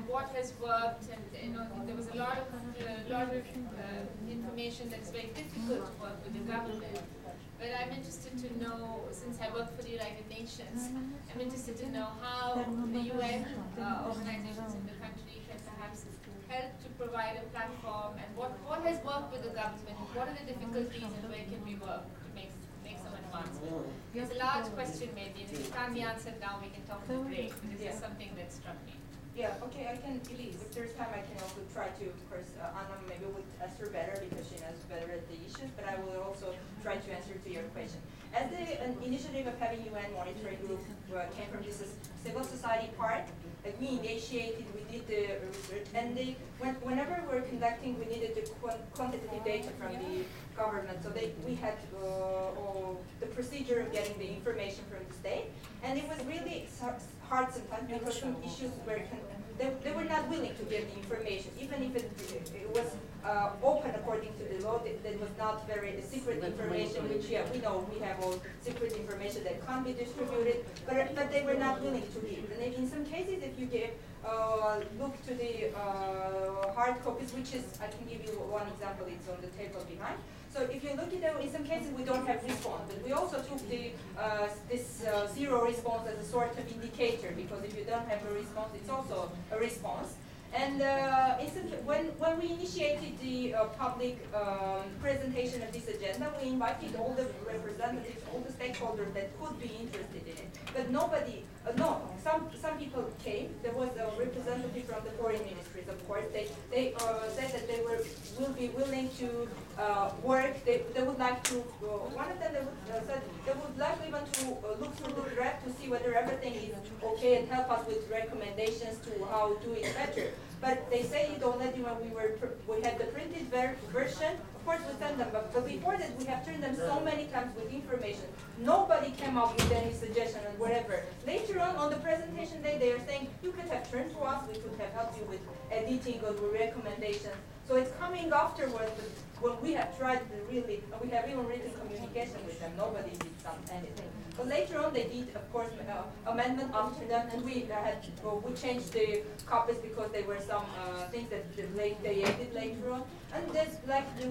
and what has worked, and there was a lot of information that's very difficult to work with the government. But I'm interested to know, since I work for the United Nations, I'm interested to know how the UN organizations in the country can perhaps help to provide a platform, and what has worked with the government, what are the difficulties, and where can we work to make some advancement. It's a large question maybe, and if it can't be answered now, we can talk in the break, but this is something that struck me. Yeah, okay, I can, if there's time, I can also try to, of course, Anna maybe would answer better because she knows better at the issues, but I will also try to answer to your question. As an initiative of having UN monitoring group came from this civil society part, like we initiated, we did the research, and whenever we're conducting, we needed the quantitative data from the government, so we had the procedure of getting the information from the state, and it was really hard sometimes because some issues were they were not willing to give the information, even if it was open according to the law. That was not very secret information, which we know we have all secret information that can't be distributed, but they were not willing to give. And in some cases, if you look to the hard copies, which is, I can give you one example, it's on the table behind. So if you look at it, in some cases we don't have response, but we also took this zero response as a sort of indicator, because if you don't have a response, it's also a response. And when we initiated the public presentation of this agenda, we invited all the representatives, all the stakeholders that could be interested in it. But nobody, some people came. There was a representative from the foreign ministries, of course. They said that they will be willing to work. They would like to, one of them said they would like even to look through the draft to see whether everything is okay and help us with recommendations to how to do it better. But they say it already when we had the printed version. Of course, we sent them, but before that, we have turned them so many times with information. Nobody came up with any suggestion or whatever. Later on the presentation day, they are saying, you could have turned to us, we could have helped you with editing or with recommendations. So it's coming afterwards, when we have tried to really, we have even written communication with them, nobody did anything. But later on, they did, of course, amendment after that, and we changed the copies because there were some things that they added later on. And there's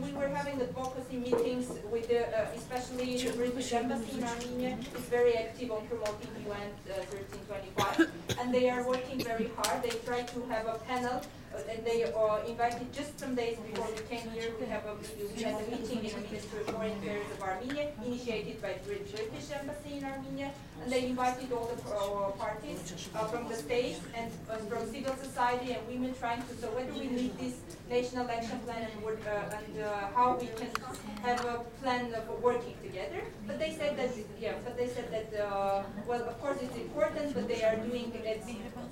we were having the advocacy meetings with especially the British Embassy in Armenia. It's very active on promoting UN 1325, and they are working very hard. They try to have a panel, and they invited just some days before we came here. We had a meeting in the Ministry of Foreign Affairs of Armenia, initiated by the British Embassy in Armenia, and they invited all the parties from the state and from civil society and women, trying to whether we need this national action plan and how we can have a plan of working together. But they said that well, of course it's important, but they are doing it.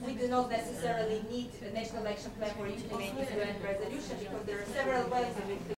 We do not necessarily need a national action plan for implementing the UN resolution, because there are several ways of